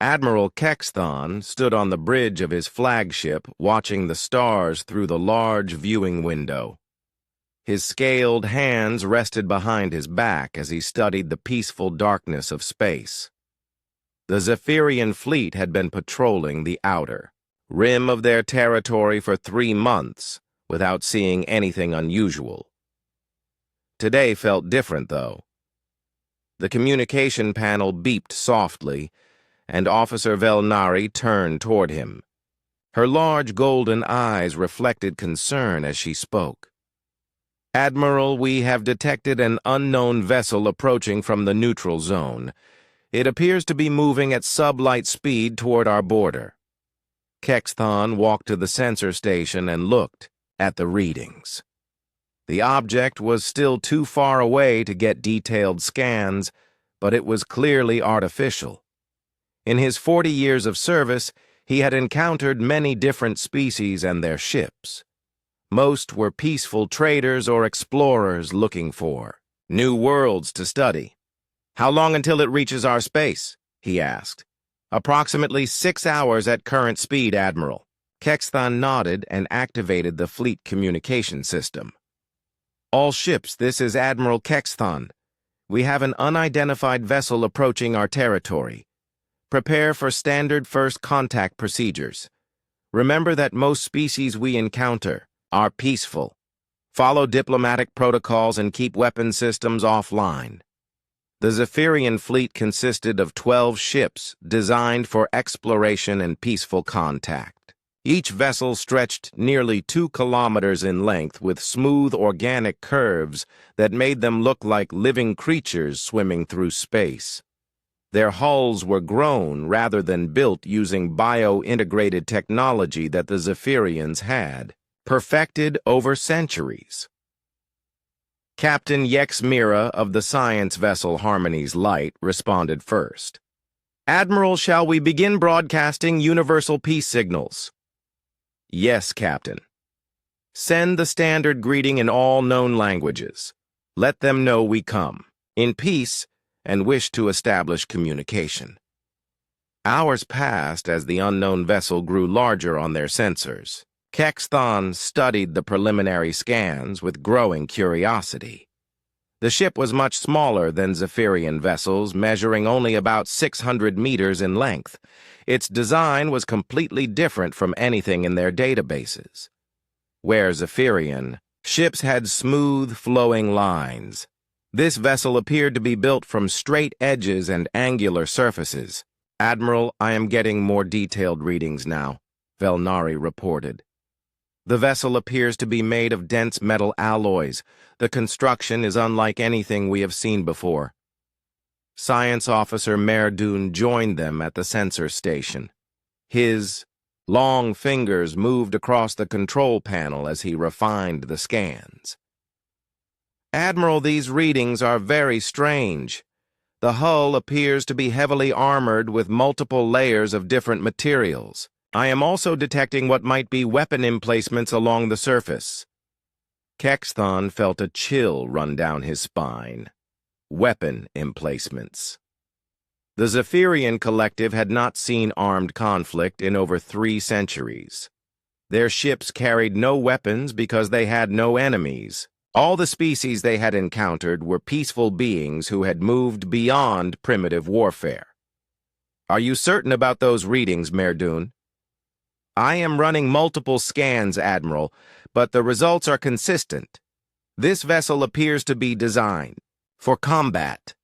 Admiral Kexthon stood on the bridge of his flagship, watching the stars through the large viewing window. His scaled hands rested behind his back as he studied the peaceful darkness of space. The Zephyrian fleet had been patrolling the outer rim of their territory for 3 months without seeing anything unusual. Today felt different, though. The communication panel beeped softly, and Officer Velnari turned toward him. Her large golden eyes reflected concern as she spoke. "Admiral, we have detected an unknown vessel approaching from the neutral zone. It appears to be moving at sublight speed toward our border." Kexthon walked to the sensor station and looked at the readings. The object was still too far away to get detailed scans, but it was clearly artificial. In his 40 years of service, he had encountered many different species and their ships. Most were peaceful traders or explorers looking for new worlds to study. "How long until it reaches our space?" he asked. "Approximately 6 hours at current speed, Admiral." Kexthon nodded and activated the fleet communication system. "All ships, this is Admiral Kexthon. We have an unidentified vessel approaching our territory. Prepare for standard first contact procedures. Remember that most species we encounter are peaceful. Follow diplomatic protocols and keep weapon systems offline." The Zephyrian fleet consisted of 12 ships designed for exploration and peaceful contact. Each vessel stretched nearly 2 kilometers in length with smooth organic curves that made them look like living creatures swimming through space. Their hulls were grown rather than built using bio-integrated technology that the Zephyrians had perfected over centuries. Captain Yex Mira of the science vessel Harmony's Light responded first. "Admiral, shall we begin broadcasting universal peace signals?" "Yes, Captain. Send the standard greeting in all known languages. Let them know we come, in peace, and wish to establish communication." Hours passed as the unknown vessel grew larger on their sensors. Kexthon studied the preliminary scans with growing curiosity. The ship was much smaller than Zephyrian vessels, measuring only about 600 meters in length. Its design was completely different from anything in their databases. Where Zephyrian, ships had smooth, flowing lines. This vessel appeared to be built from straight edges and angular surfaces. "Admiral, I am getting more detailed readings now," Velnari reported. "The vessel appears to be made of dense metal alloys. The construction is unlike anything we have seen before." Science Officer Merdun joined them at the sensor station. His long fingers moved across the control panel as he refined the scans. "Admiral, these readings are very strange. The hull appears to be heavily armored with multiple layers of different materials. I am also detecting what might be weapon emplacements along the surface." Kexthon felt a chill run down his spine. Weapon emplacements. The Zephyrian collective had not seen armed conflict in over 3 centuries. Their ships carried no weapons because they had no enemies. All the species they had encountered were peaceful beings who had moved beyond primitive warfare. "Are you certain about those readings, Merdun?" "I am running multiple scans, Admiral, but the results are consistent. This vessel appears to be designed for combat."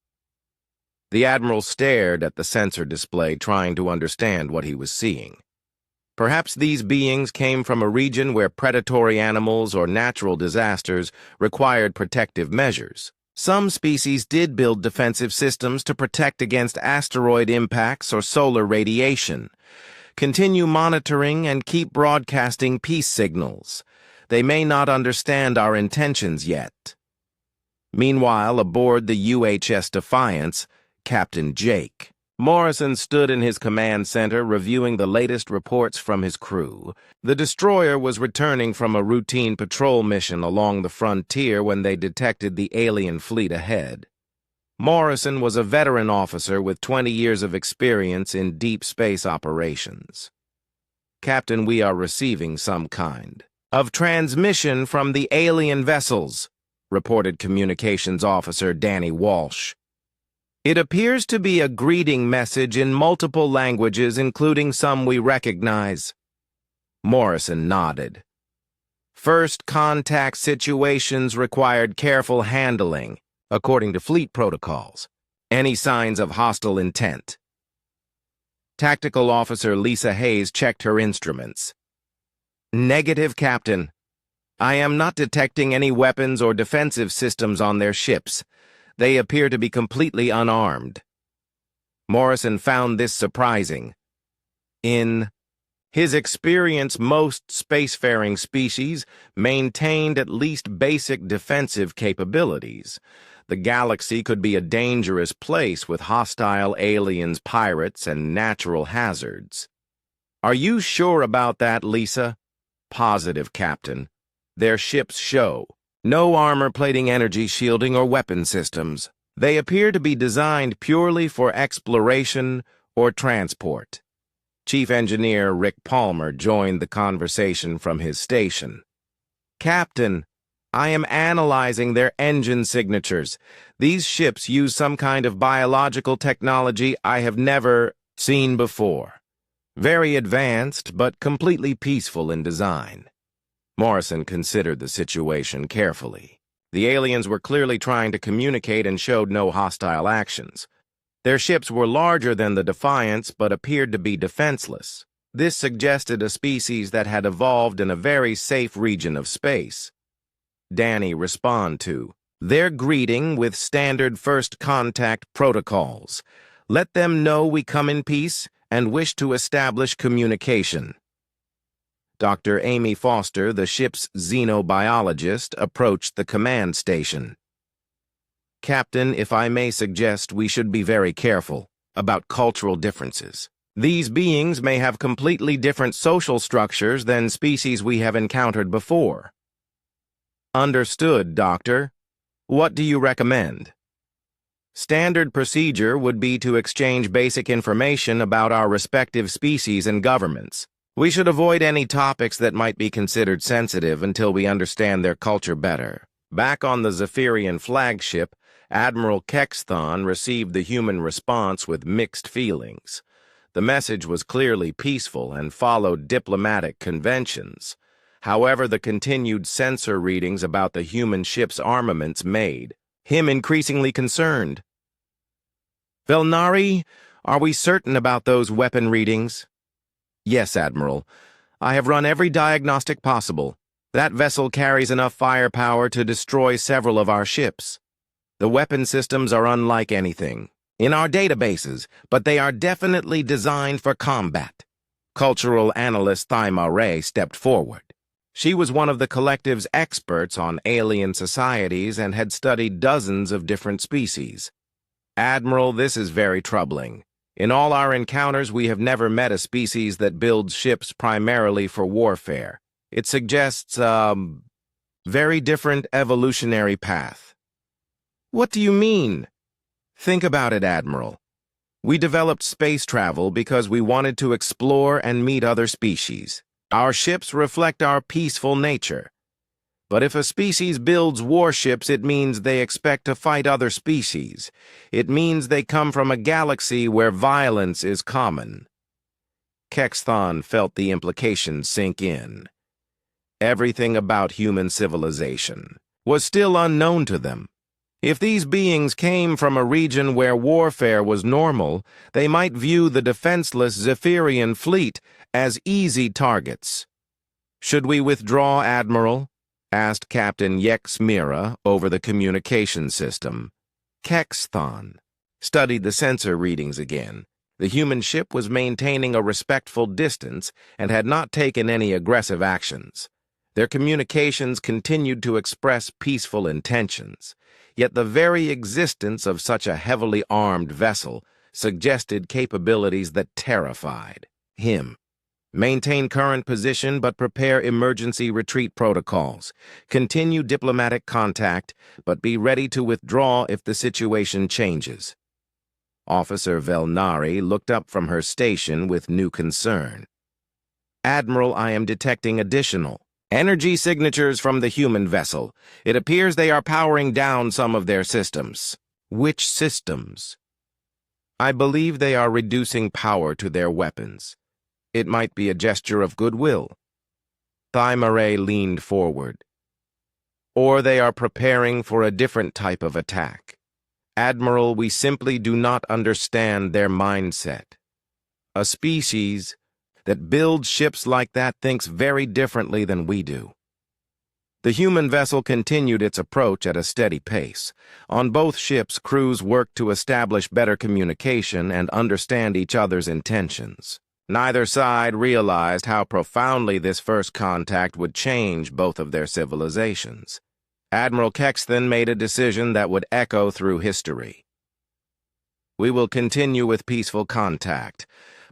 The Admiral stared at the sensor display, trying to understand what he was seeing. Perhaps these beings came from a region where predatory animals or natural disasters required protective measures. Some species did build defensive systems to protect against asteroid impacts or solar radiation. Continue monitoring and keep broadcasting peace signals. They may not understand our intentions yet. Meanwhile, aboard the UHS Defiance, Captain Jake Morrison stood in his command center reviewing the latest reports from his crew. The destroyer was returning from a routine patrol mission along the frontier when they detected the alien fleet ahead. Morrison was a veteran officer with 20 years of experience in deep space operations. "Captain, we are receiving some kind of transmission from the alien vessels," reported Communications Officer Danny Walsh. "It appears to be a greeting message in multiple languages, including some we recognize." Morrison nodded. "First contact situations required careful handling, according to fleet protocols. Any signs of hostile intent?" Tactical Officer Lisa Hayes checked her instruments. "Negative, Captain. I am not detecting any weapons or defensive systems on their ships. They appear to be completely unarmed." Morrison found this surprising. In his experience, most spacefaring species maintained at least basic defensive capabilities. The galaxy could be a dangerous place with hostile aliens, pirates, and natural hazards. "Are you sure about that, Lisa?" "Positive, Captain. Their ships show no armor plating, energy shielding, or weapon systems. They appear to be designed purely for exploration or transport." Chief Engineer Rick Palmer joined the conversation from his station. "Captain, I am analyzing their engine signatures. These ships use some kind of biological technology I have never seen before. Very advanced, but completely peaceful in design." Morrison considered the situation carefully. The aliens were clearly trying to communicate and showed no hostile actions. Their ships were larger than the Defiance, but appeared to be defenseless. This suggested a species that had evolved in a very safe region of space. Danny responded to their greeting with standard first contact protocols. "Let them know we come in peace and wish to establish communication." Dr. Amy Foster, the ship's xenobiologist, approached the command station. "Captain, if I may suggest, we should be very careful about cultural differences. These beings may have completely different social structures than species we have encountered before." "Understood, Doctor. What do you recommend?" "Standard procedure would be to exchange basic information about our respective species and governments. We should avoid any topics that might be considered sensitive until we understand their culture better." Back on the Zephyrian flagship, Admiral Kexthon received the human response with mixed feelings. The message was clearly peaceful and followed diplomatic conventions. However, the continued sensor readings about the human ship's armaments made him increasingly concerned. "Velnari, are we certain about those weapon readings?" "Yes, Admiral. I have run every diagnostic possible. That vessel carries enough firepower to destroy several of our ships. The weapon systems are unlike anything in our databases, but they are definitely designed for combat." Cultural analyst Thyma Ray stepped forward. She was one of the collective's experts on alien societies and had studied dozens of different species. "Admiral, this is very troubling. In all our encounters, we have never met a species that builds ships primarily for warfare. It suggests a very different evolutionary path." "What do you mean?" "Think about it, Admiral. We developed space travel because we wanted to explore and meet other species. Our ships reflect our peaceful nature. But if a species builds warships, it means they expect to fight other species. It means they come from a galaxy where violence is common." Kexthon felt the implications sink in. Everything about human civilization was still unknown to them. If these beings came from a region where warfare was normal, they might view the defenseless Zephyrian fleet as easy targets. "Should we withdraw, Admiral?" asked Captain Yex Mira over the communication system. Kexthon studied the sensor readings again. The human ship was maintaining a respectful distance and had not taken any aggressive actions. Their communications continued to express peaceful intentions. Yet the very existence of such a heavily armed vessel suggested capabilities that terrified him. Maintain current position but prepare emergency retreat protocols. Continue diplomatic contact, but be ready to withdraw if the situation changes. Officer Velnari looked up from her station with new concern. Admiral, I am detecting additional energy signatures from the human vessel. It appears they are powering down some of their systems. Which systems? I believe they are reducing power to their weapons. It might be a gesture of goodwill. Thymere leaned forward. Or they are preparing for a different type of attack. Admiral, we simply do not understand their mindset. A species that builds ships like that thinks very differently than we do. The human vessel continued its approach at a steady pace. On both ships, crews worked to establish better communication and understand each other's intentions. Neither side realized how profoundly this first contact would change both of their civilizations. Admiral Kexthan made a decision that would echo through history. We will continue with peaceful contact,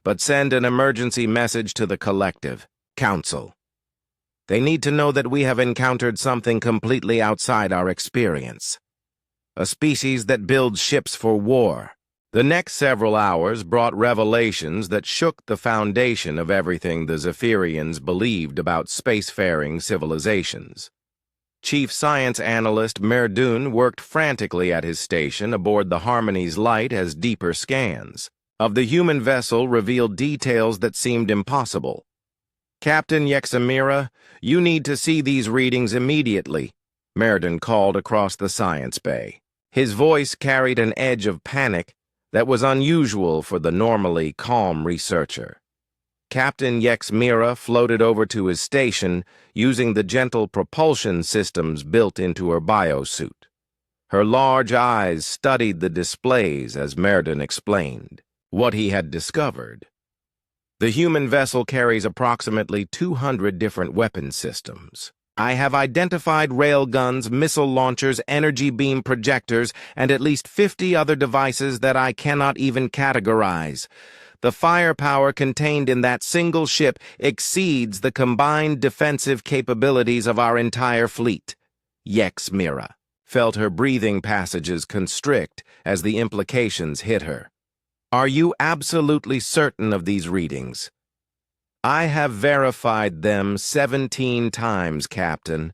but send an emergency message to the collective council. They need to know that we have encountered something completely outside our experience. A species that builds ships for war. The next several hours brought revelations that shook the foundation of everything the Zephyrians believed about spacefaring civilizations. Chief Science Analyst Merdun worked frantically at his station aboard the Harmony's light as deeper scans of the human vessel revealed details that seemed impossible. Captain Yexamira, you need to see these readings immediately, Merdun called across the science bay. His voice carried an edge of panic that was unusual for the normally calm researcher. Captain Yexamira floated over to his station using the gentle propulsion systems built into her biosuit. Her large eyes studied the displays as Merdun explained what he had discovered. The human vessel carries approximately 200 different weapon systems. I have identified railguns, missile launchers, energy beam projectors, and at least 50 other devices that I cannot even categorize. The firepower contained in that single ship exceeds the combined defensive capabilities of our entire fleet. Yexamira felt her breathing passages constrict as the implications hit her. Are you absolutely certain of these readings? I have verified them 17 times, Captain.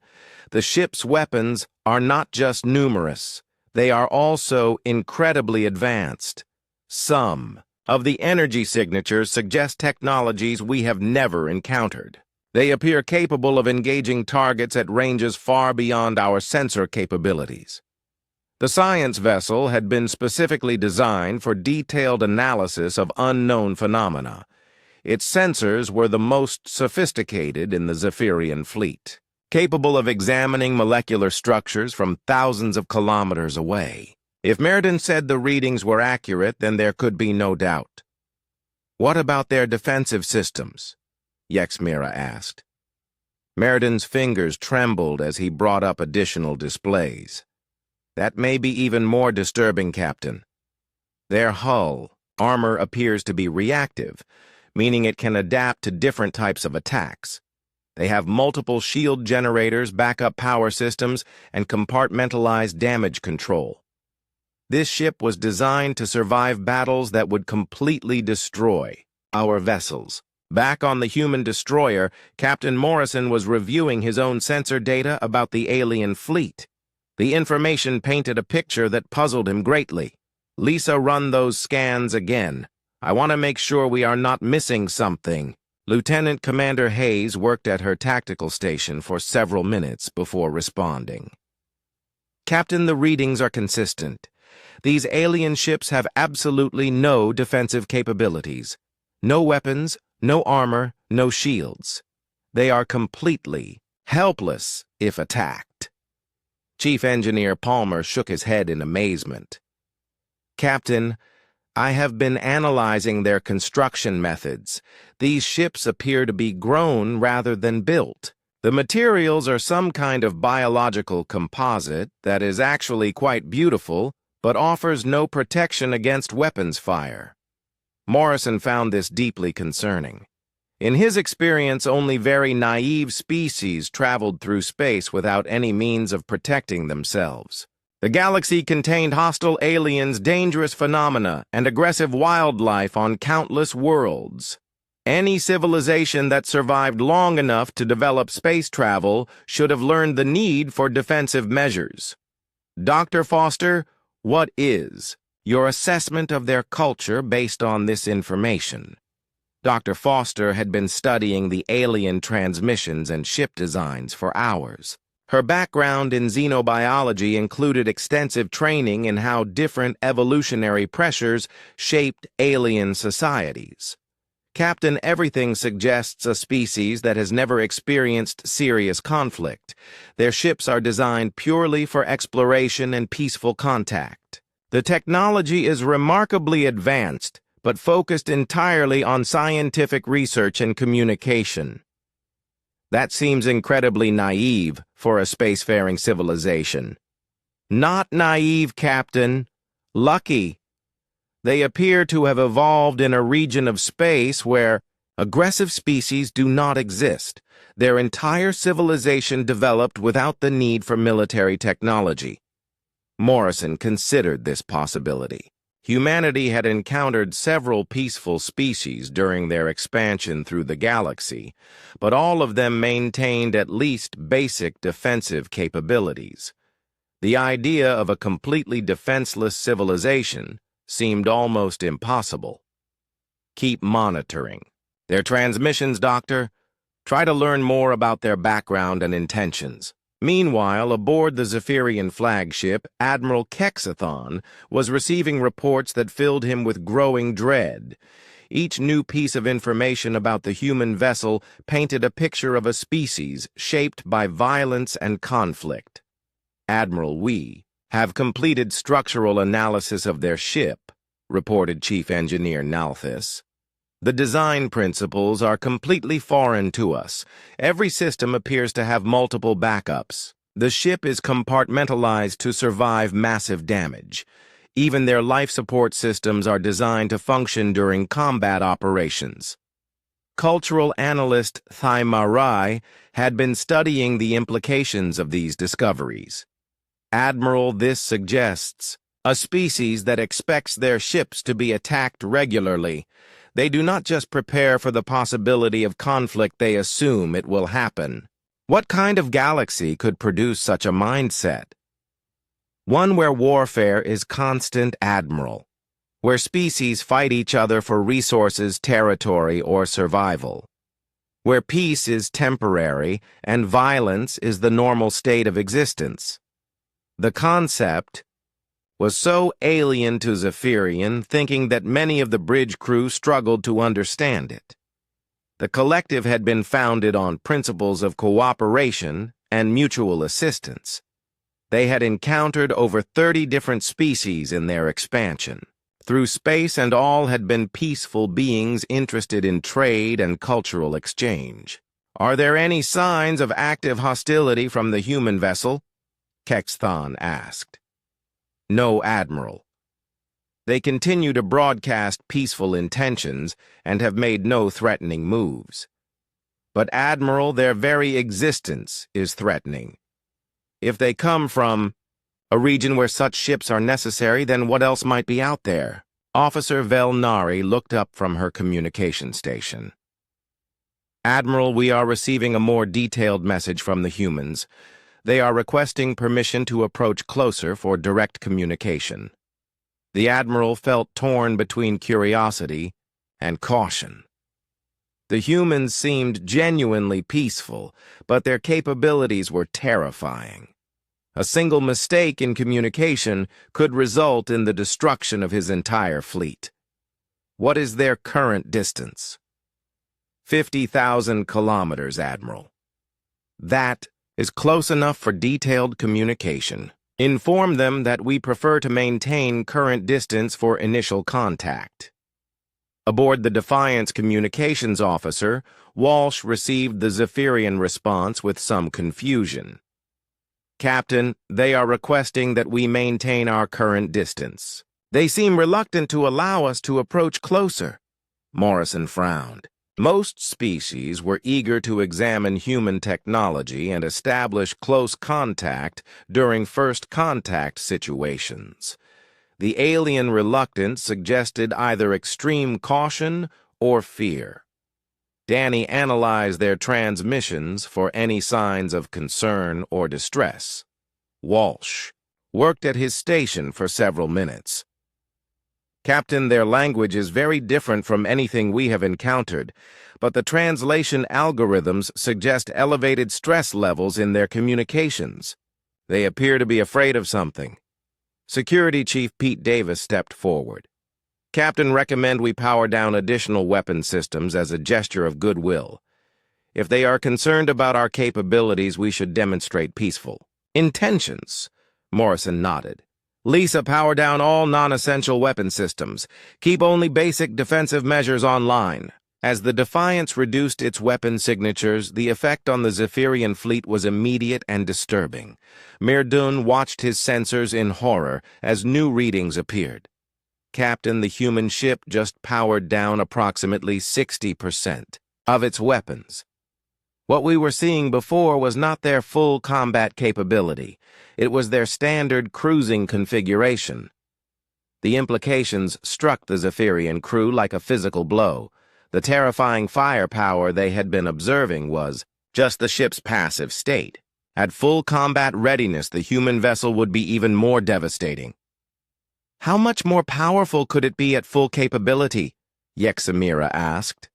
The ship's weapons are not just numerous. They are also incredibly advanced. Some of the energy signatures suggest technologies we have never encountered. They appear capable of engaging targets at ranges far beyond our sensor capabilities. The science vessel had been specifically designed for detailed analysis of unknown phenomena. Its sensors were the most sophisticated in the Zephyrian fleet, capable of examining molecular structures from thousands of kilometers away. If Merdun said the readings were accurate, then there could be no doubt. What about their defensive systems? Yexamira asked. Merdun's fingers trembled as he brought up additional displays. That may be even more disturbing, Captain. Their hull armor appears to be reactive, meaning it can adapt to different types of attacks. They have multiple shield generators, backup power systems, and compartmentalized damage control. This ship was designed to survive battles that would completely destroy our vessels. Back on the human destroyer, Captain Morrison was reviewing his own sensor data about the alien fleet. The information painted a picture that puzzled him greatly. Lisa, run those scans again. I want to make sure we are not missing something. Lieutenant Commander Hayes worked at her tactical station for several minutes before responding. Captain, the readings are consistent. These alien ships have absolutely no defensive capabilities. No weapons, no armor, no shields. They are completely helpless if attacked. Chief Engineer Palmer shook his head in amazement. Captain, I have been analyzing their construction methods. These ships appear to be grown rather than built. The materials are some kind of biological composite that is actually quite beautiful, but offers no protection against weapons fire. Morrison found this deeply concerning. In his experience, only very naive species traveled through space without any means of protecting themselves. The galaxy contained hostile aliens, dangerous phenomena, and aggressive wildlife on countless worlds. Any civilization that survived long enough to develop space travel should have learned the need for defensive measures. Dr. Foster, what is your assessment of their culture based on this information? Dr. Foster had been studying the alien transmissions and ship designs for hours. Her background in xenobiology included extensive training in how different evolutionary pressures shaped alien societies. Captain, everything suggests a species that has never experienced serious conflict. Their ships are designed purely for exploration and peaceful contact. The technology is remarkably advanced, but focused entirely on scientific research and communication. That seems incredibly naive for a spacefaring civilization. Not naive, Captain. Lucky. They appear to have evolved in a region of space where aggressive species do not exist. Their entire civilization developed without the need for military technology. Morrison considered this possibility. Humanity had encountered several peaceful species during their expansion through the galaxy, but all of them maintained at least basic defensive capabilities. The idea of a completely defenseless civilization seemed almost impossible. Keep monitoring their transmissions, Doctor. Try to learn more about their background and intentions. Meanwhile, aboard the Zephyrian flagship, Admiral Kexathon was receiving reports that filled him with growing dread. Each new piece of information about the human vessel painted a picture of a species shaped by violence and conflict. Admiral, we have completed structural analysis of their ship, reported Chief Engineer Nalthis. The design principles are completely foreign to us. Every system appears to have multiple backups. The ship is compartmentalized to survive massive damage. Even their life support systems are designed to function during combat operations. Cultural analyst Thaimarai had been studying the implications of these discoveries. Admiral, this suggests a species that expects their ships to be attacked regularly. They do not just prepare for the possibility of conflict, they assume it will happen. What kind of galaxy could produce such a mindset? One where warfare is constant, Admiral, where species fight each other for resources, territory, or survival, where peace is temporary and violence is the normal state of existence. The concept was so alien to Zephyrian, thinking that many of the bridge crew struggled to understand it. The collective had been founded on principles of cooperation and mutual assistance. They had encountered over 30 different species in their expansion. Through space, and all had been peaceful beings interested in trade and cultural exchange. Are there any signs of active hostility from the human vessel? Kexthon asked. No, Admiral. They continue to broadcast peaceful intentions and have made no threatening moves. But, Admiral, their very existence is threatening. If they come from a region where such ships are necessary, then what else might be out there? Officer Velnari looked up from her communication station. Admiral, we are receiving a more detailed message from the humans. They are requesting permission to approach closer for direct communication. The Admiral felt torn between curiosity and caution. The humans seemed genuinely peaceful, but their capabilities were terrifying. A single mistake in communication could result in the destruction of his entire fleet. What is their current distance? 50,000 kilometers, Admiral. That is close enough for detailed communication. Inform them that we prefer to maintain current distance for initial contact. Aboard the Defiance communications officer, Walsh received the Zephyrian response with some confusion. Captain, they are requesting that we maintain our current distance. They seem reluctant to allow us to approach closer. Morrison frowned. Most species were eager to examine human technology and establish close contact during first contact situations. The alien reluctance suggested either extreme caution or fear. Danny analyzed their transmissions for any signs of concern or distress. Walsh worked at his station for several minutes. Captain, their language is very different from anything we have encountered, but the translation algorithms suggest elevated stress levels in their communications. They appear to be afraid of something. Security Chief Pete Davis stepped forward. Captain, recommend we power down additional weapon systems as a gesture of goodwill. If they are concerned about our capabilities, we should demonstrate peaceful intentions. Morrison nodded. Lisa, power down all non-essential weapon systems. Keep only basic defensive measures online. As the Defiance reduced its weapon signatures, the effect on the Zephyrian fleet was immediate and disturbing. Mirdun watched his sensors in horror as new readings appeared. Captain, the human ship just powered down approximately 60% of its weapons. What we were seeing before was not their full combat capability. It was their standard cruising configuration. The implications struck the Zephyrian crew like a physical blow. The terrifying firepower they had been observing was just the ship's passive state. At full combat readiness, the human vessel would be even more devastating. How much more powerful could it be at full capability? Yexamira asked.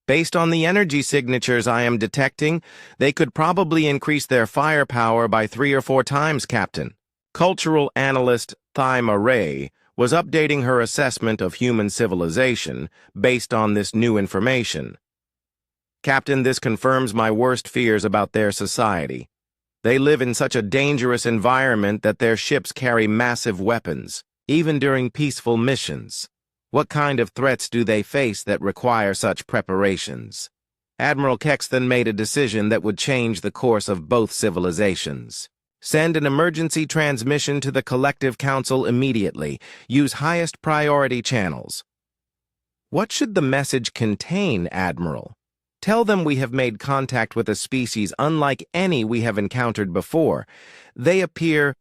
Based on the energy signatures I am detecting, they could probably increase their firepower by 3 or 4 times, Captain. Cultural analyst Thyma Ray was updating her assessment of human civilization based on this new information. Captain, this confirms my worst fears about their society. They live in such a dangerous environment that their ships carry massive weapons, even during peaceful missions. What kind of threats do they face that require such preparations? Admiral Kexton made a decision that would change the course of both civilizations. Send an emergency transmission to the Collective Council immediately. Use highest priority channels. What should the message contain, Admiral? Tell them we have made contact with a species unlike any we have encountered before. They appear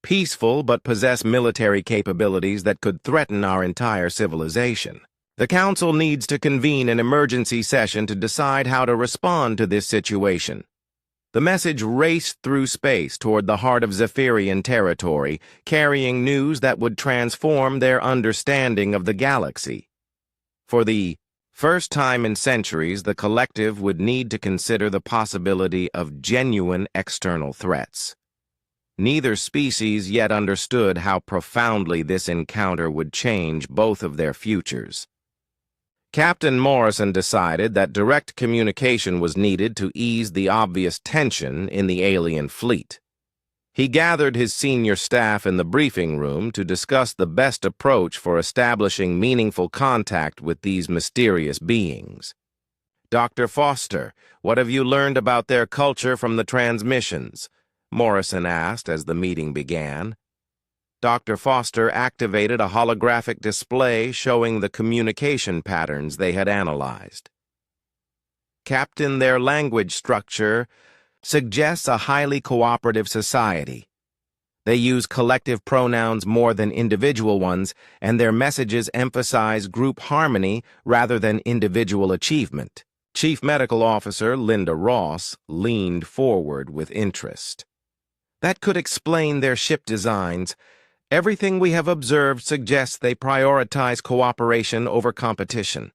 peaceful but possess military capabilities that could threaten our entire civilization. The Council needs to convene an emergency session to decide how to respond to this situation. The message raced through space toward the heart of Zephyrian territory, carrying news that would transform their understanding of the galaxy. For the first time in centuries, the Collective would need to consider the possibility of genuine external threats. Neither species yet understood how profoundly this encounter would change both of their futures. Captain Morrison decided that direct communication was needed to ease the obvious tension in the alien fleet. He gathered his senior staff in the briefing room to discuss the best approach for establishing meaningful contact with these mysterious beings. Dr. Foster, what have you learned about their culture from the transmissions? Morrison asked as the meeting began. Dr. Foster activated a holographic display showing the communication patterns they had analyzed. Captain, their language structure suggests a highly cooperative society. They use collective pronouns more than individual ones, and their messages emphasize group harmony rather than individual achievement. Chief Medical Officer Linda Ross leaned forward with interest. That could explain their ship designs. Everything we have observed suggests they prioritize cooperation over competition.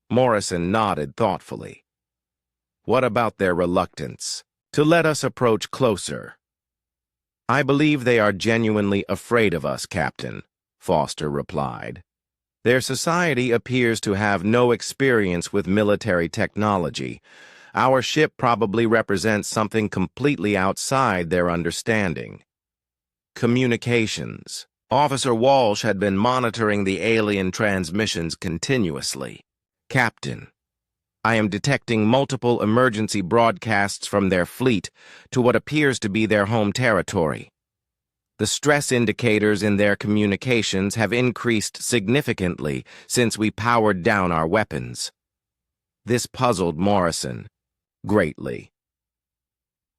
Morrison nodded thoughtfully. What about their reluctance to let us approach closer? I believe they are genuinely afraid of us, Captain, Foster replied. Their society appears to have no experience with military technology. Our ship probably represents something completely outside their understanding. Communications. Officer Walsh had been monitoring the alien transmissions continuously. Captain, I am detecting multiple emergency broadcasts from their fleet to what appears to be their home territory. The stress indicators in their communications have increased significantly since we powered down our weapons. This puzzled Morrison greatly.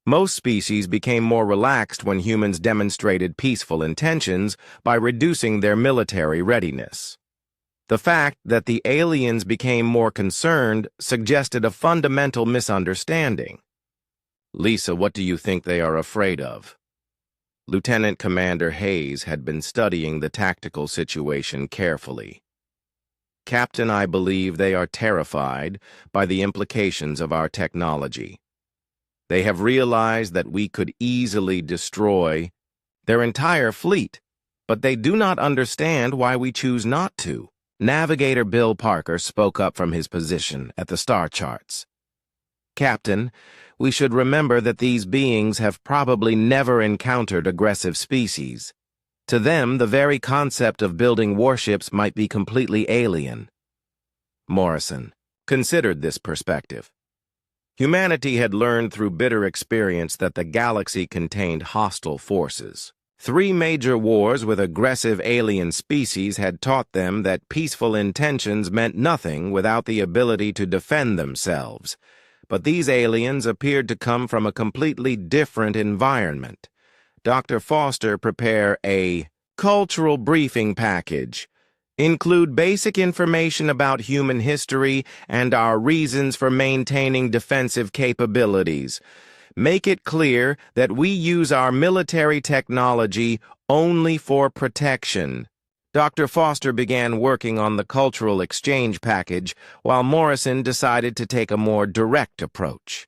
Most species became more relaxed when humans demonstrated peaceful intentions by reducing their military readiness. The fact that the aliens became more concerned suggested a fundamental misunderstanding. Lisa, what do you think they are afraid of? Lieutenant Commander Hayes had been studying the tactical situation carefully. Captain, I believe they are terrified by the implications of our technology. They have realized that we could easily destroy their entire fleet, but they do not understand why we choose not to. Navigator Bill Parker spoke up from his position at the star charts. Captain, we should remember that these beings have probably never encountered aggressive species. To them, the very concept of building warships might be completely alien. Morrison considered this perspective. Humanity had learned through bitter experience that the galaxy contained hostile forces. 3 major wars with aggressive alien species had taught them that peaceful intentions meant nothing without the ability to defend themselves. But these aliens appeared to come from a completely different environment. Dr. Foster prepared a cultural briefing package. Include basic information about human history and our reasons for maintaining defensive capabilities. Make it clear that we use our military technology only for protection. Dr. Foster began working on the cultural exchange package, while Morrison decided to take a more direct approach.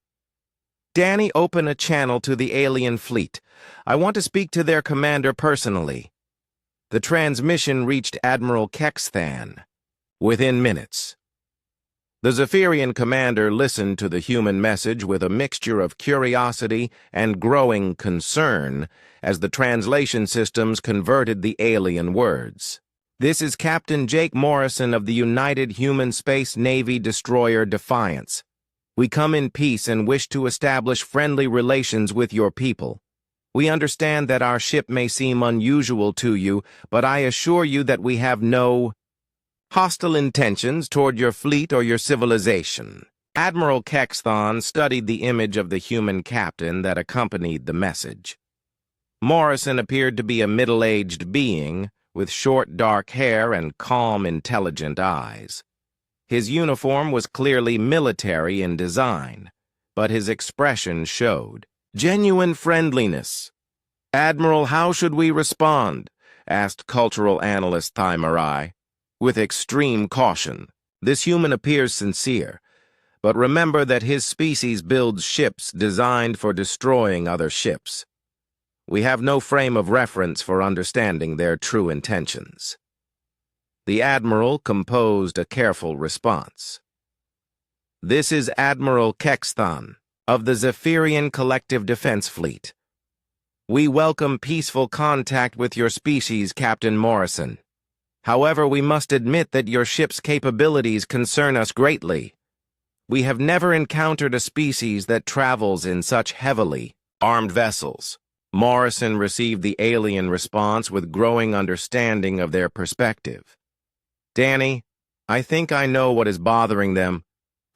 Danny, open a channel to the alien fleet. I want to speak to their commander personally. The transmission reached Admiral Kexthan within minutes. The Zephyrian commander listened to the human message with a mixture of curiosity and growing concern as the translation systems converted the alien words. This is Captain Jake Morrison of the United Human Space Navy destroyer Defiance. We come in peace and wish to establish friendly relations with your people. We understand that our ship may seem unusual to you, but I assure you that we have no hostile intentions toward your fleet or your civilization. Admiral Kexthan studied the image of the human captain that accompanied the message. Morrison appeared to be a middle-aged being with short dark hair and calm, intelligent eyes. His uniform was clearly military in design, but his expression showed genuine friendliness. Admiral, how should we respond? Asked cultural analyst Thymarai. With extreme caution. This human appears sincere, but remember that his species builds ships designed for destroying other ships. We have no frame of reference for understanding their true intentions. The Admiral composed a careful response. This is Admiral Kexthan of the Zephyrian Collective Defense Fleet. We welcome peaceful contact with your species, Captain Morrison. However, we must admit that your ship's capabilities concern us greatly. We have never encountered a species that travels in such heavily armed vessels. Morrison received the alien response with growing understanding of their perspective. Danny, I think I know what is bothering them.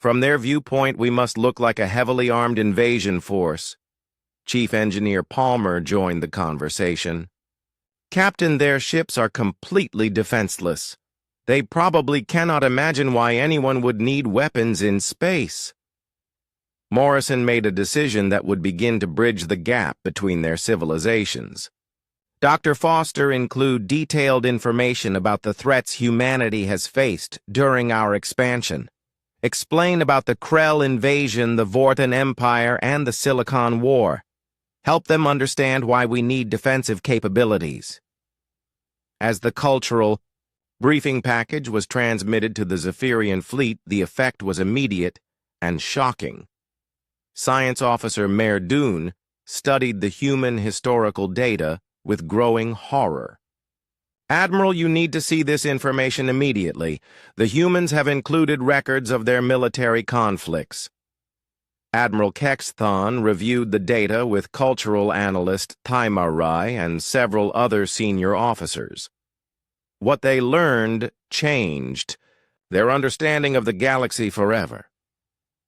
From their viewpoint, we must look like a heavily armed invasion force. Chief Engineer Palmer joined the conversation. Captain, their ships are completely defenseless. They probably cannot imagine why anyone would need weapons in space. Morrison made a decision that would begin to bridge the gap between their civilizations. Dr. Foster include detailed information about the threats humanity has faced during our expansion. Explain about the Krell invasion, the Vorten Empire, and the Silicon War. Help them understand why we need defensive capabilities. As the cultural briefing package was transmitted to the Zephyrian fleet, the effect was immediate and shocking. Science Officer Mayor Dune studied the human historical data with growing horror. Admiral, you need to see this information immediately. The humans have included records of their military conflicts. Admiral Kexthan reviewed the data with cultural analyst Thymarai and several other senior officers. What they learned changed their understanding of the galaxy forever.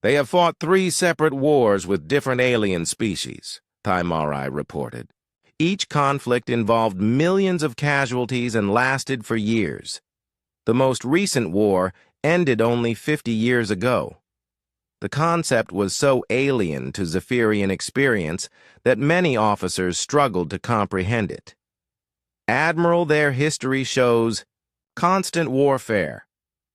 They have fought 3 separate wars with different alien species, Thymari reported. Each conflict involved millions of casualties and lasted for years. The most recent war ended only 50 years ago. The concept was so alien to Zephyrian experience that many officers struggled to comprehend it. Admiral, their history shows constant warfare.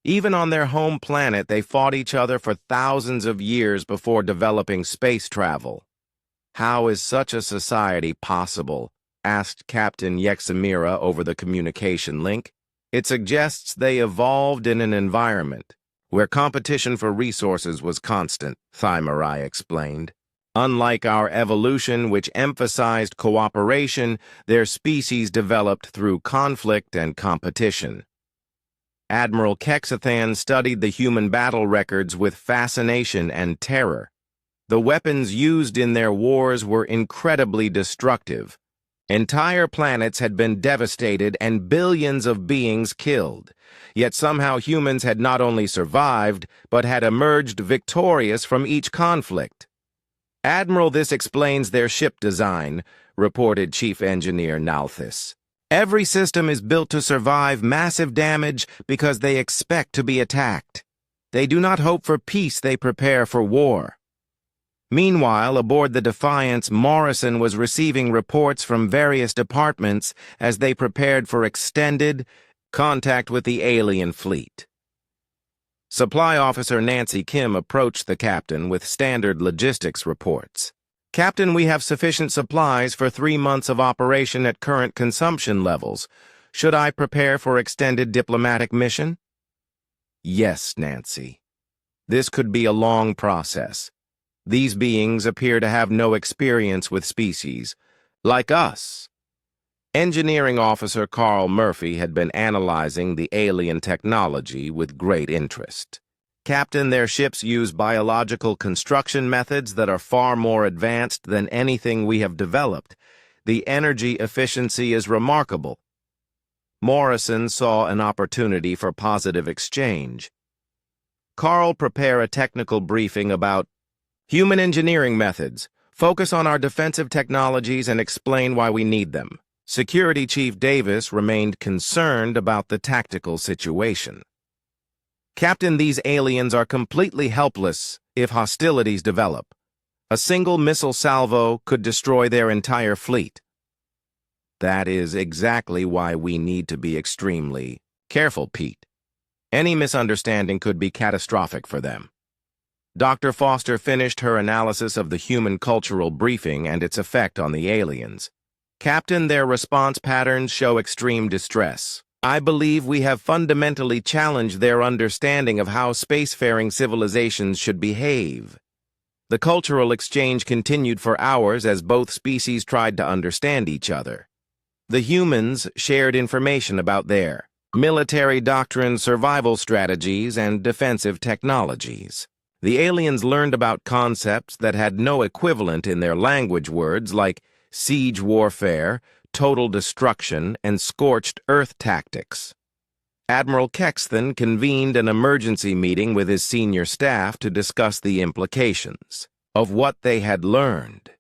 Even on their home planet, they fought each other for thousands of years before developing space travel. How is such a society possible? Asked Captain Yexamira over the communication link. It suggests they evolved in an environment where competition for resources was constant, Thymari explained. Unlike our evolution, which emphasized cooperation, their species developed through conflict and competition. Admiral Kexathan studied the human battle records with fascination and terror. The weapons used in their wars were incredibly destructive. Entire planets had been devastated and billions of beings killed. Yet somehow humans had not only survived, but had emerged victorious from each conflict. Admiral, this explains their ship design, reported Chief Engineer Nalthis. Every system is built to survive massive damage because they expect to be attacked. They do not hope for peace, they prepare for war. Meanwhile, aboard the Defiance, Morrison was receiving reports from various departments as they prepared for extended contact with the alien fleet. Supply Officer Nancy Kim approached the captain with standard logistics reports. Captain, we have sufficient supplies for 3 months of operation at current consumption levels. Should I prepare for extended diplomatic mission? Yes, Nancy. This could be a long process. These beings appear to have no experience with species, like us. Engineering Officer Carl Murphy had been analyzing the alien technology with great interest. Captain, their ships use biological construction methods that are far more advanced than anything we have developed. The energy efficiency is remarkable. Morrison saw an opportunity for positive exchange. Carl, prepare a technical briefing about human engineering methods. Focus on our defensive technologies and explain why we need them. Security Chief Davis remained concerned about the tactical situation. Captain, these aliens are completely helpless if hostilities develop. A single missile salvo could destroy their entire fleet. That is exactly why we need to be extremely careful, Pete. Any misunderstanding could be catastrophic for them. Dr. Foster finished her analysis of the human cultural briefing and its effect on the aliens. Captain, their response patterns show extreme distress. I believe we have fundamentally challenged their understanding of how spacefaring civilizations should behave. The cultural exchange continued for hours as both species tried to understand each other. The humans shared information about their military doctrine, survival strategies, and defensive technologies. The aliens learned about concepts that had no equivalent in their language words like siege warfare, total destruction, and scorched earth tactics. Admiral Kexthan convened an emergency meeting with his senior staff to discuss the implications of what they had learned.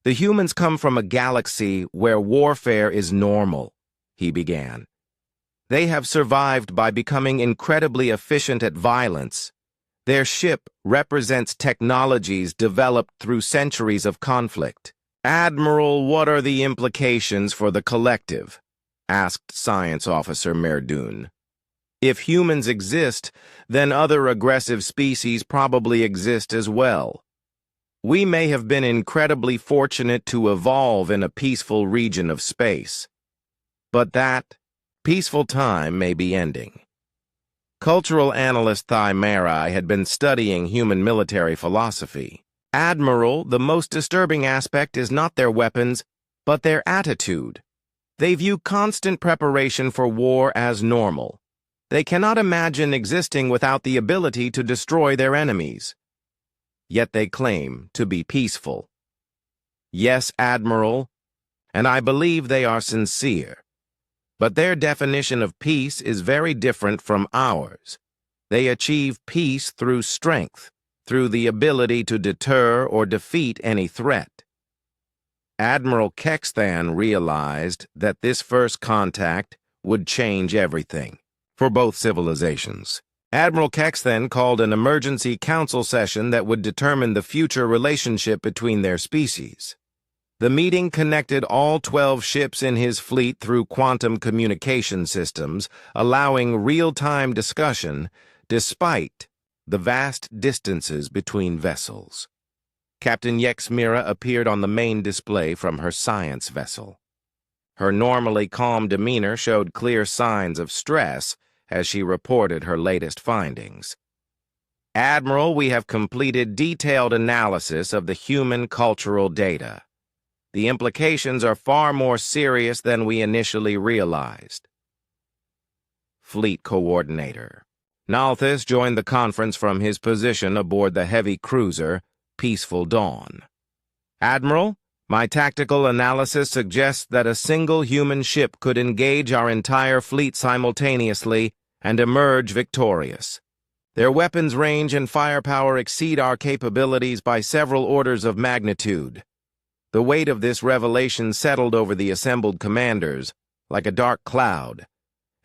The humans come from a galaxy where warfare is normal, he began. They have survived by becoming incredibly efficient at violence. Their ship represents technologies developed through centuries of conflict. Admiral, what are the implications for the collective? Asked Science Officer Merdun. If humans exist, then other aggressive species probably exist as well. We may have been incredibly fortunate to evolve in a peaceful region of space. But that peaceful time may be ending. Cultural analyst Thymari had been studying human military philosophy. Admiral, the most disturbing aspect is not their weapons, but their attitude. They view constant preparation for war as normal. They cannot imagine existing without the ability to destroy their enemies. Yet they claim to be peaceful. Yes, Admiral, and I believe they are sincere. But their definition of peace is very different from ours. They achieve peace through strength, through the ability to deter or defeat any threat. Admiral Kexthan realized that this first contact would change everything for both civilizations. Admiral Kexthan called an emergency council session that would determine the future relationship between their species. The meeting connected all 12 ships in his fleet through quantum communication systems, allowing real-time discussion despite the vast distances between vessels. Captain Yexmira appeared on the main display from her science vessel. Her normally calm demeanor showed clear signs of stress as she reported her latest findings. Admiral, we have completed detailed analysis of the human cultural data. The implications are far more serious than we initially realized. Fleet Coordinator Nalthus joined the conference from his position aboard the heavy cruiser Peaceful Dawn. Admiral, my tactical analysis suggests that a single human ship could engage our entire fleet simultaneously and emerge victorious. Their weapons range and firepower exceed our capabilities by several orders of magnitude. The weight of this revelation settled over the assembled commanders like a dark cloud.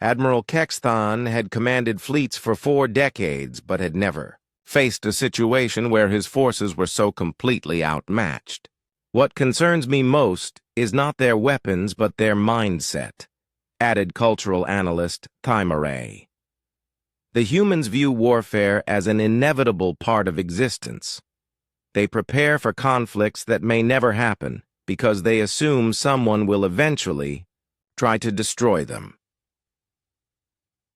Admiral Kexthan had commanded fleets for 4 decades, but had never faced a situation where his forces were so completely outmatched. What concerns me most is not their weapons, but their mindset, added cultural analyst Thymeray. The humans view warfare as an inevitable part of existence. They prepare for conflicts that may never happen because they assume someone will eventually try to destroy them.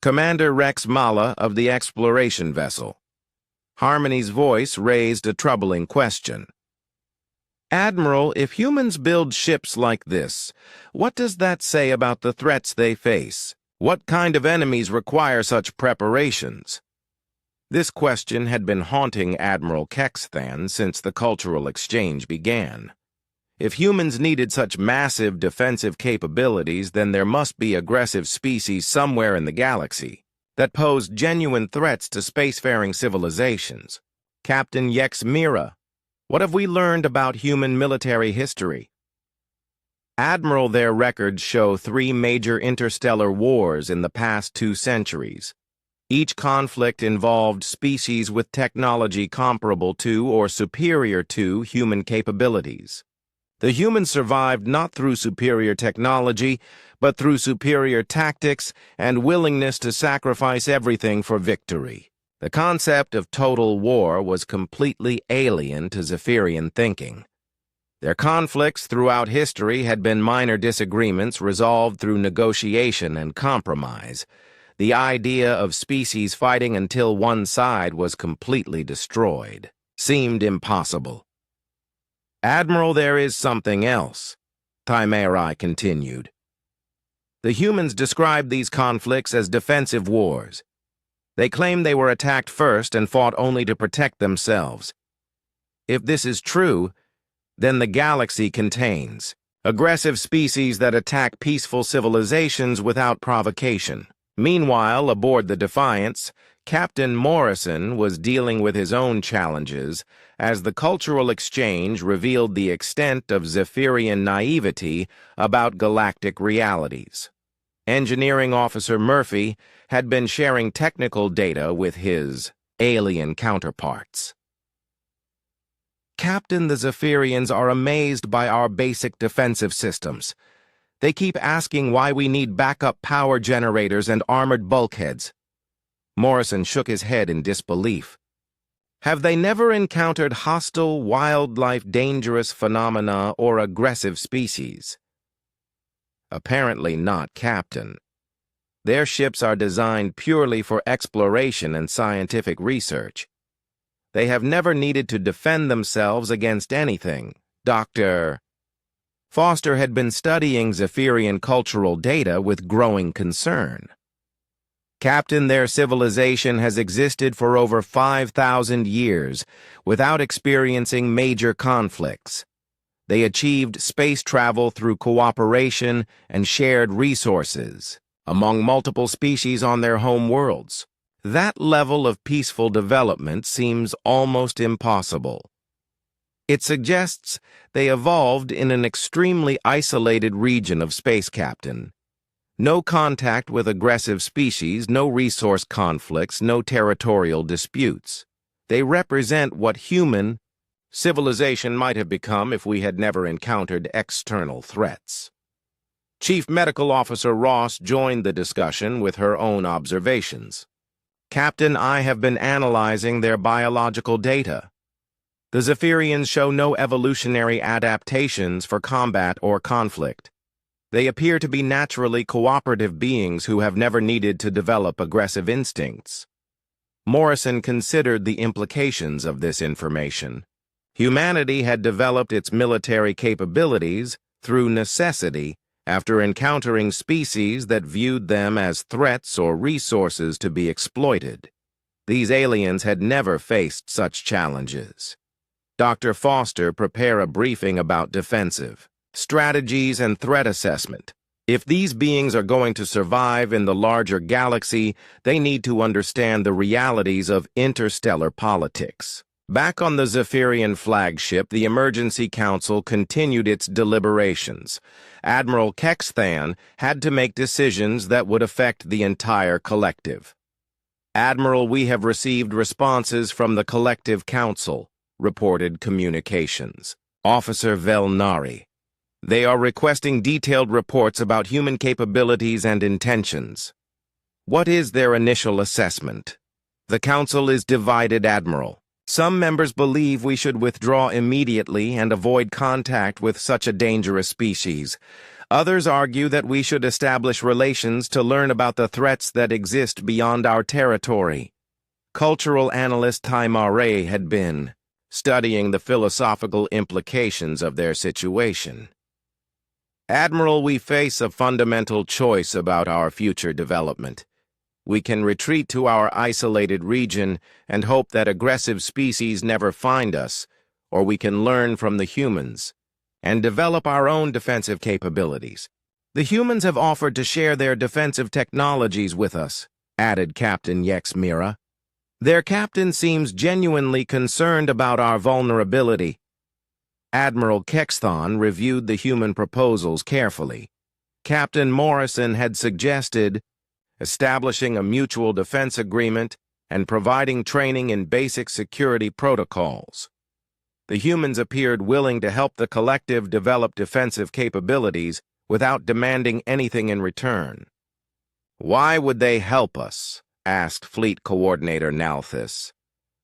Commander Rex Mala of the exploration vessel. Harmony's voice raised a troubling question. Admiral, if humans build ships like this, what does that say about the threats they face? What kind of enemies require such preparations? This question had been haunting Admiral Kexthan since the cultural exchange began. If humans needed such massive defensive capabilities, then there must be aggressive species somewhere in the galaxy that pose genuine threats to spacefaring civilizations. Captain Yexmira, what have we learned about human military history? Admiral, their records show 3 major interstellar wars in the past 2 centuries. Each conflict involved species with technology comparable to or superior to human capabilities. The humans survived not through superior technology, but through superior tactics and willingness to sacrifice everything for victory. The concept of total war was completely alien to Zephyrian thinking. Their conflicts throughout history had been minor disagreements resolved through negotiation and compromise. The idea of species fighting until one side was completely destroyed seemed impossible. Admiral, there is something else, Thymeray continued. The humans described these conflicts as defensive wars. They claimed they were attacked first and fought only to protect themselves. If this is true, then the galaxy contains aggressive species that attack peaceful civilizations without provocation. Meanwhile, aboard the Defiance, Captain Morrison was dealing with his own challenges as the cultural exchange revealed the extent of Zephyrian naivety about galactic realities. Engineering Officer Murphy had been sharing technical data with his alien counterparts. Captain, the Zephyrians are amazed by our basic defensive systems. They keep asking why we need backup power generators and armored bulkheads. Morrison shook his head in disbelief. Have they never encountered hostile, wildlife, dangerous phenomena or aggressive species? Apparently not, Captain. Their ships are designed purely for exploration and scientific research. They have never needed to defend themselves against anything. Dr. Foster had been studying Zephyrian cultural data with growing concern. Captain, their civilization has existed for over 5,000 years without experiencing major conflicts. They achieved space travel through cooperation and shared resources among multiple species on their home worlds. That level of peaceful development seems almost impossible. It suggests they evolved in an extremely isolated region of space, Captain. No contact with aggressive species, no resource conflicts, no territorial disputes. They represent what human civilization might have become if we had never encountered external threats. Chief Medical Officer Ross joined the discussion with her own observations. Captain, I have been analyzing their biological data. The Zephyrians show no evolutionary adaptations for combat or conflict. They appear to be naturally cooperative beings who have never needed to develop aggressive instincts. Morrison considered the implications of this information. Humanity had developed its military capabilities through necessity after encountering species that viewed them as threats or resources to be exploited. These aliens had never faced such challenges. Dr. Foster prepare a briefing about defensive strategies and threat assessment. If these beings are going to survive in the larger galaxy, they need to understand the realities of interstellar politics. Back on the Zephyrian flagship, the Emergency Council continued its deliberations. Admiral Kexthan had to make decisions that would affect the entire collective. Admiral, we have received responses from the Collective Council, reported Communications. Officer Velnari. They are requesting detailed reports about human capabilities and intentions. What is their initial assessment? The Council is divided, Admiral. Some members believe we should withdraw immediately and avoid contact with such a dangerous species. Others argue that we should establish relations to learn about the threats that exist beyond our territory. Cultural analyst Taimare had been studying the philosophical implications of their situation. Admiral, we face a fundamental choice about our future development. We can retreat to our isolated region and hope that aggressive species never find us, or we can learn from the humans and develop our own defensive capabilities. The humans have offered to share their defensive technologies with us, added Captain Yex Mira. Their captain seems genuinely concerned about our vulnerability. Admiral Kexthan reviewed the human proposals carefully. Captain Morrison had suggested establishing a mutual defense agreement and providing training in basic security protocols. The humans appeared willing to help the collective develop defensive capabilities without demanding anything in return. Why would they help us? Asked Fleet Coordinator Nalthus.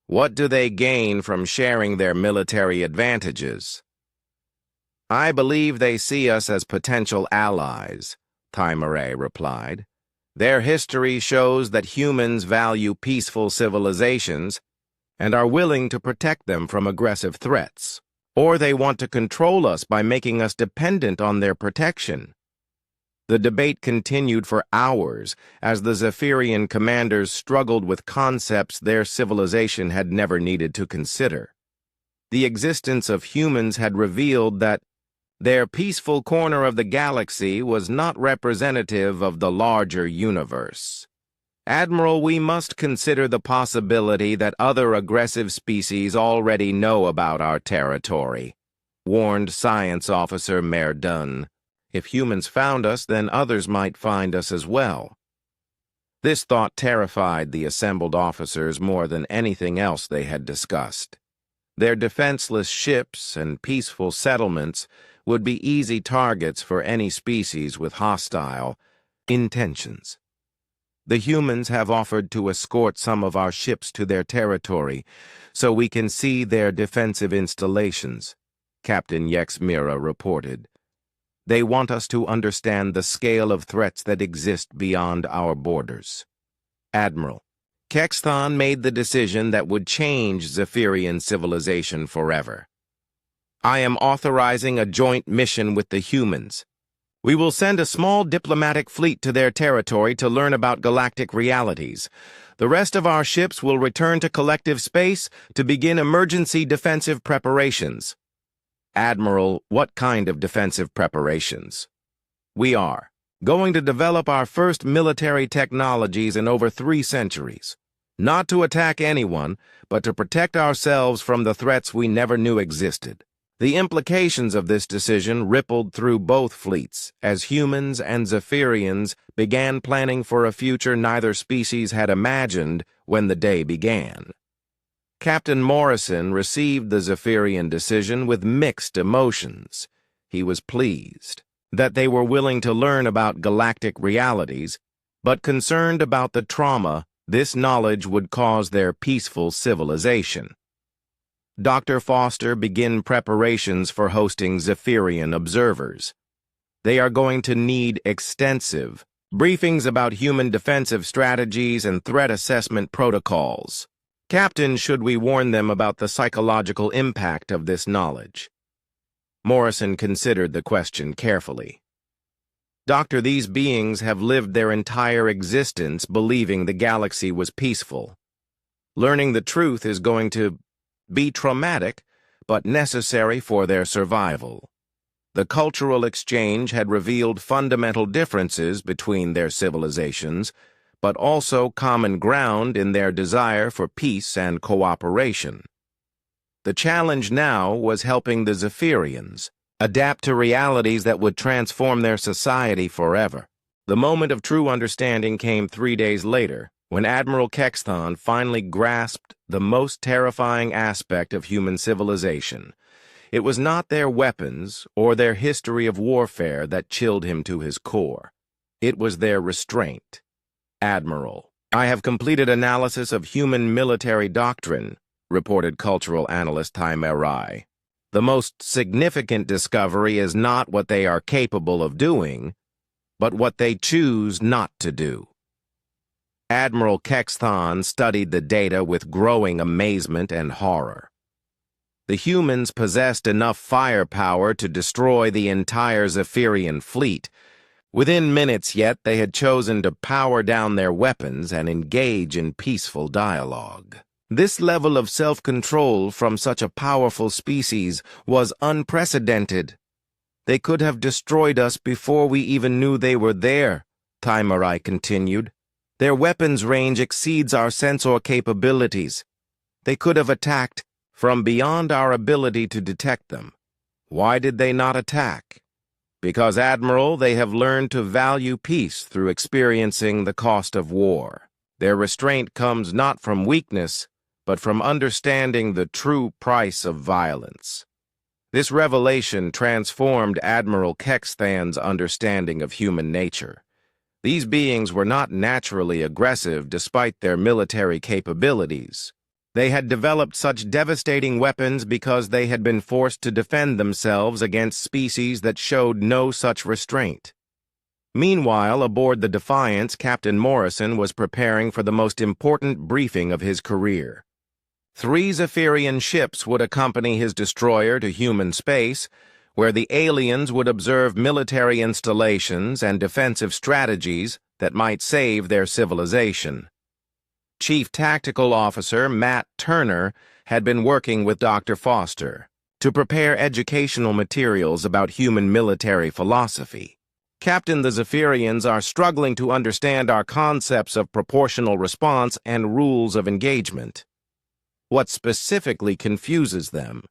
What do they gain from sharing their military advantages? I believe they see us as potential allies, Taimare replied. Their history shows that humans value peaceful civilizations and are willing to protect them from aggressive threats. Or they want to control us by making us dependent on their protection. The debate continued for hours as the Zephyrian commanders struggled with concepts their civilization had never needed to consider. The existence of humans had revealed that their peaceful corner of the galaxy was not representative of the larger universe. Admiral, we must consider the possibility that other aggressive species already know about our territory, warned Science Officer Mayor Dunn. If humans found us, then others might find us as well. This thought terrified the assembled officers more than anything else they had discussed. Their defenseless ships and peaceful settlements would be easy targets for any species with hostile intentions. The humans have offered to escort some of our ships to their territory so we can see their defensive installations, Captain Yex Mira reported. They want us to understand the scale of threats that exist beyond our borders. Admiral, Kexthan made the decision that would change Zephyrian civilization forever. I am authorizing a joint mission with the humans. We will send a small diplomatic fleet to their territory to learn about galactic realities. The rest of our ships will return to collective space to begin emergency defensive preparations. Admiral, what kind of defensive preparations? We are going to develop our first military technologies in over 3 centuries. Not to attack anyone, but to protect ourselves from the threats we never knew existed. The implications of this decision rippled through both fleets as humans and Zephyrians began planning for a future neither species had imagined when the day began. Captain Morrison received the Zephyrian decision with mixed emotions. He was pleased that they were willing to learn about galactic realities, but concerned about the trauma this knowledge would cause their peaceful civilization. Dr. Foster began preparations for hosting Zephyrian observers. They are going to need extensive briefings about human defensive strategies and threat assessment protocols. Captain, should we warn them about the psychological impact of this knowledge? Morrison considered the question carefully. Doctor, these beings have lived their entire existence believing the galaxy was peaceful. Learning the truth is going to be traumatic, but necessary for their survival. The cultural exchange had revealed fundamental differences between their civilizations, but also common ground in their desire for peace and cooperation. The challenge now was helping the Zephyrians adapt to realities that would transform their society forever. The moment of true understanding came 3 days later, when Admiral Kexthon finally grasped the most terrifying aspect of human civilization. It was not their weapons or their history of warfare that chilled him to his core. It was their restraint. Admiral, I have completed analysis of human military doctrine, reported cultural analyst Taimerai. The most significant discovery is not what they are capable of doing, but what they choose not to do. Admiral Kexthon studied the data with growing amazement and horror. The humans possessed enough firepower to destroy the entire Zephyrian fleet. Within minutes yet, they had chosen to power down their weapons and engage in peaceful dialogue. This level of self-control from such a powerful species was unprecedented. They could have destroyed us before we even knew they were there, Taimerai continued. Their weapons range exceeds our sensor capabilities. They could have attacked from beyond our ability to detect them. Why did they not attack? Because, Admiral, they have learned to value peace through experiencing the cost of war. Their restraint comes not from weakness, but from understanding the true price of violence. This revelation transformed Admiral Kexthan's understanding of human nature. These beings were not naturally aggressive despite their military capabilities. They had developed such devastating weapons because they had been forced to defend themselves against species that showed no such restraint. Meanwhile, aboard the Defiance, Captain Morrison was preparing for the most important briefing of his career. 3 Zephyrian ships would accompany his destroyer to human space, where the aliens would observe military installations and defensive strategies that might save their civilization. Chief Tactical Officer Matt Turner had been working with Dr. Foster to prepare educational materials about human military philosophy. Captain, the Zephyrians are struggling to understand our concepts of proportional response and rules of engagement. What specifically confuses them?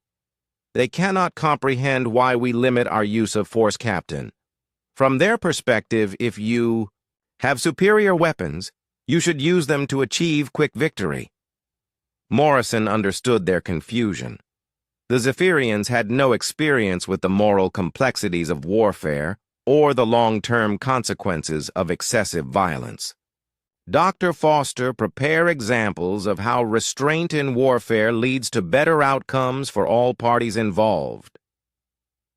They cannot comprehend why we limit our use of force, Captain. From their perspective, if you have superior weapons, you should use them to achieve quick victory. Morrison understood their confusion. The Zephyrians had no experience with the moral complexities of warfare or the long-term consequences of excessive violence. Dr. Foster prepared examples of how restraint in warfare leads to better outcomes for all parties involved.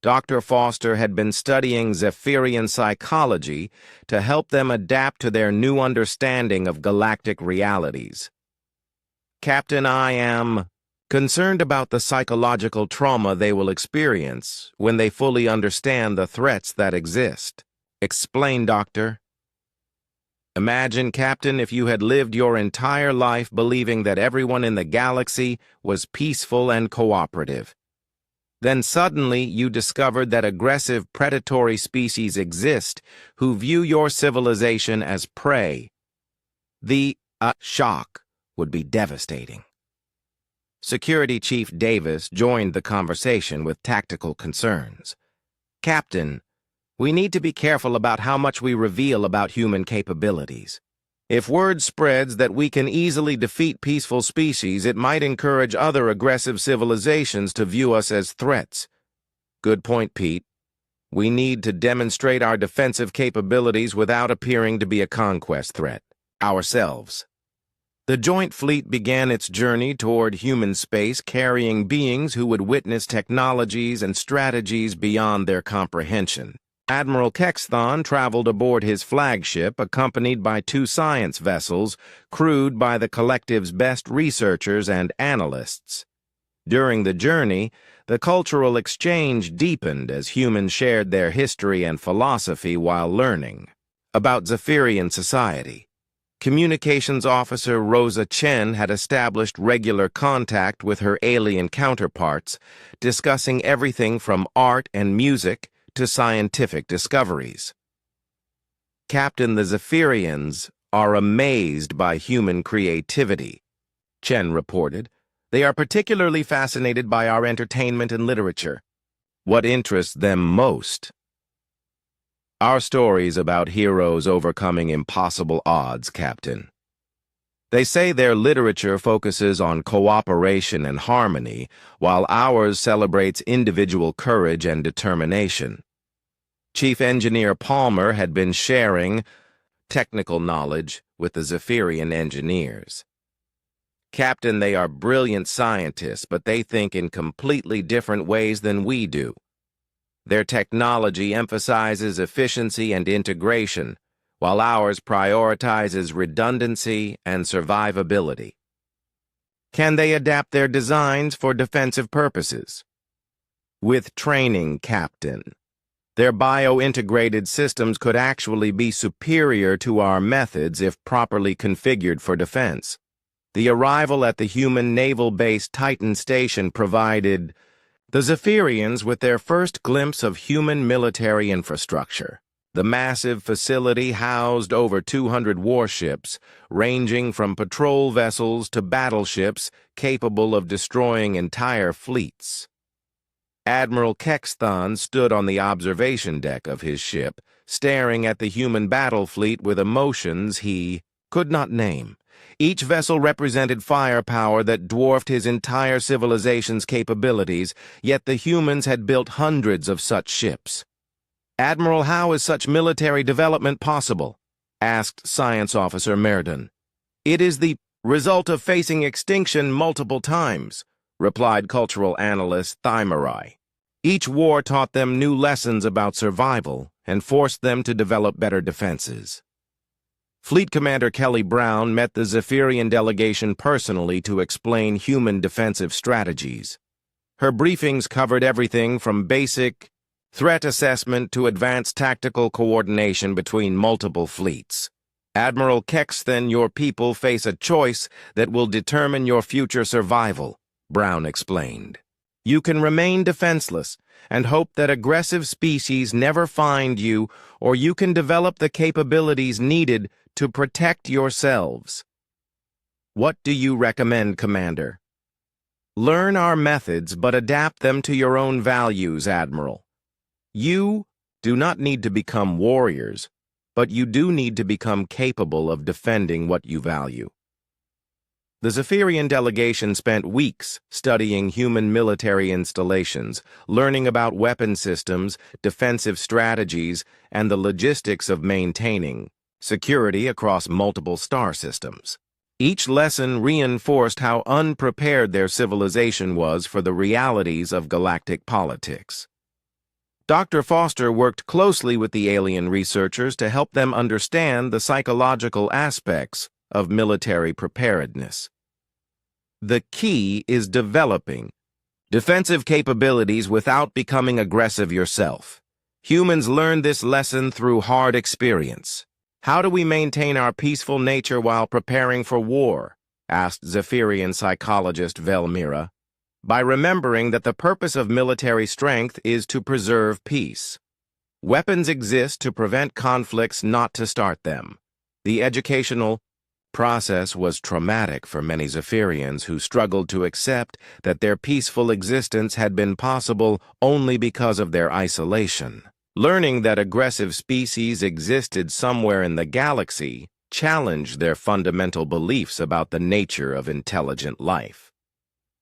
Dr. Foster had been studying Zephyrian psychology to help them adapt to their new understanding of galactic realities. Captain, I am concerned about the psychological trauma they will experience when they fully understand the threats that exist. Explain, Doctor. Imagine, Captain, if you had lived your entire life believing that everyone in the galaxy was peaceful and cooperative. Then suddenly you discovered that aggressive predatory species exist who view your civilization as prey. The shock would be devastating. Security Chief Davis joined the conversation with tactical concerns. "Captain, we need to be careful about how much we reveal about human capabilities. If word spreads that we can easily defeat peaceful species, it might encourage other aggressive civilizations to view us as threats." "Good point, Pete. We need to demonstrate our defensive capabilities without appearing to be a conquest threat ourselves." The joint fleet began its journey toward human space, carrying beings who would witness technologies and strategies beyond their comprehension. Admiral Kexthon traveled aboard his flagship, accompanied by 2 science vessels, crewed by the collective's best researchers and analysts. During the journey, the cultural exchange deepened as humans shared their history and philosophy while learning about Zephyrian society. Communications officer Rosa Chen had established regular contact with her alien counterparts, discussing everything from art and music to scientific discoveries. "Captain, the Zephyrians are amazed by human creativity," Chen reported. "They are particularly fascinated by our entertainment and literature." "What interests them most?" "Our stories about heroes overcoming impossible odds, Captain. They say their literature focuses on cooperation and harmony, while ours celebrates individual courage and determination." Chief Engineer Palmer had been sharing technical knowledge with the Zephyrian engineers. "Captain, they are brilliant scientists, but they think in completely different ways than we do. Their technology emphasizes efficiency and integration, while ours prioritizes redundancy and survivability." "Can they adapt their designs for defensive purposes?" "With training, Captain. Their bio-integrated systems could actually be superior to our methods if properly configured for defense." The arrival at the human naval base Titan Station provided the Zephyrians with their first glimpse of human military infrastructure. The massive facility housed over 200 warships, ranging from patrol vessels to battleships capable of destroying entire fleets. Admiral Kexthon stood on the observation deck of his ship, staring at the human battle fleet with emotions he could not name. Each vessel represented firepower that dwarfed his entire civilization's capabilities, yet the humans had built hundreds of such ships. "Admiral, how is such military development possible?" asked Science Officer Merdon. "It is the result of facing extinction multiple times," replied Cultural Analyst Thymerai. "Each war taught them new lessons about survival and forced them to develop better defenses." Fleet Commander Kelly Brown met the Zephyrian delegation personally to explain human defensive strategies. Her briefings covered everything from basic threat assessment to advanced tactical coordination between multiple fleets. "Admiral Kexthon, your people face a choice that will determine your future survival," Brown explained. "You can remain defenseless and hope that aggressive species never find you, or you can develop the capabilities needed to protect yourselves." "What do you recommend, Commander?" "Learn our methods, but adapt them to your own values, Admiral. You do not need to become warriors, but you do need to become capable of defending what you value." The Zephyrian delegation spent weeks studying human military installations, learning about weapon systems, defensive strategies, and the logistics of maintaining security across multiple star systems. Each lesson reinforced how unprepared their civilization was for the realities of galactic politics. Dr. Foster worked closely with the alien researchers to help them understand the psychological aspects of military preparedness. The key is developing defensive capabilities without becoming aggressive yourself. Humans learn this lesson through hard experience. "How do we maintain our peaceful nature while preparing for war?" asked Zephyrian psychologist Velmira. "By remembering that the purpose of military strength is to preserve peace. Weapons exist to prevent conflicts, not to start them. The educational Process was traumatic for many Zephyrians who struggled to accept that their peaceful existence had been possible only because of their isolation. Learning that aggressive species existed somewhere in the galaxy challenged their fundamental beliefs about the nature of intelligent life.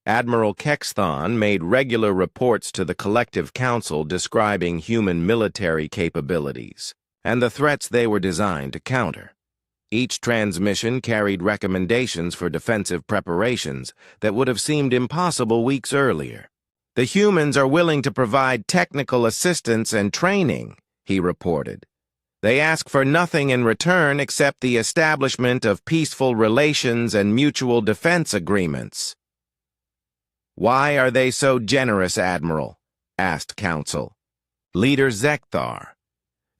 Admiral Kexthon made regular reports to the Collective Council describing human military capabilities and the threats they were designed to counter. Each transmission carried recommendations for defensive preparations that would have seemed impossible weeks earlier. "The humans are willing to provide technical assistance and training," he reported. "They ask for nothing in return except the establishment of peaceful relations and mutual defense agreements." "Why are they so generous, Admiral?" asked Council. Leader Zekthar.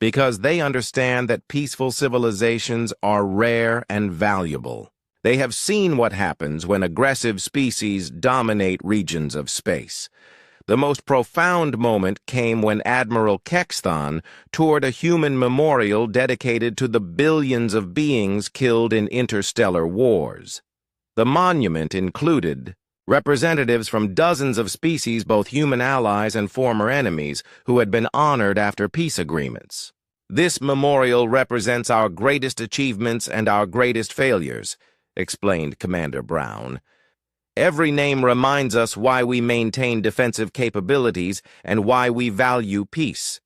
"Because they understand that peaceful civilizations are rare and valuable. They have seen what happens when aggressive species dominate regions of space. The most profound moment came when Admiral Kexthon toured a human memorial dedicated to the billions of beings killed in interstellar wars. The monument included representatives from dozens of species, both human allies and former enemies, who had been honored after peace agreements. "This memorial represents our greatest achievements and our greatest failures," explained Commander Brown. "Every name reminds us why we maintain defensive capabilities and why we value peace."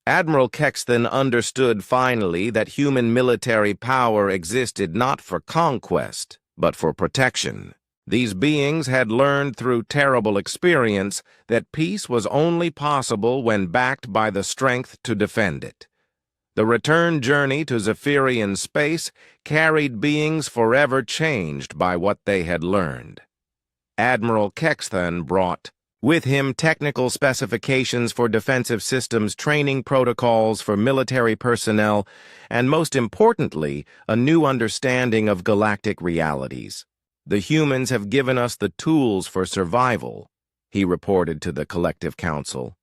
Admiral Kexthon understood finally that human military power existed not for conquest, but for protection. These beings had learned through terrible experience that peace was only possible when backed by the strength to defend it. The return journey to Zephyrian space carried beings forever changed by what they had learned. Admiral Kexthon brought with him technical specifications for defensive systems, training protocols for military personnel, and most importantly, a new understanding of galactic realities. "The humans have given us the tools for survival," he reported to the Collective Council.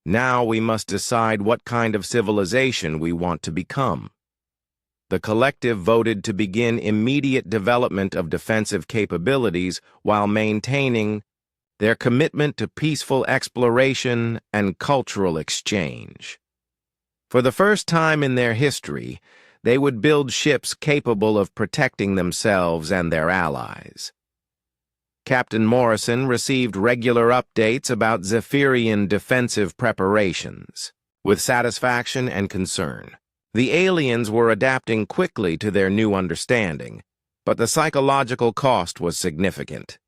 "Now we must decide what kind of civilization we want to become." The Collective voted to begin immediate development of defensive capabilities while maintaining their commitment to peaceful exploration and cultural exchange. For the first time in their history, they would build ships capable of protecting themselves and their allies. Captain Morrison received regular updates about Zephyrian defensive preparations. With satisfaction and concern, the aliens were adapting quickly to their new understanding, but the psychological cost was significant.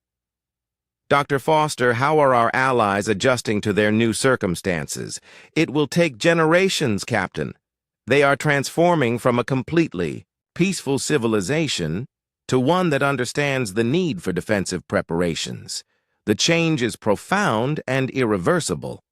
"Dr. Foster, how are our allies adjusting to their new circumstances?" "It will take generations, Captain. They are transforming from a completely peaceful civilization to one that understands the need for defensive preparations. The change is profound and irreversible."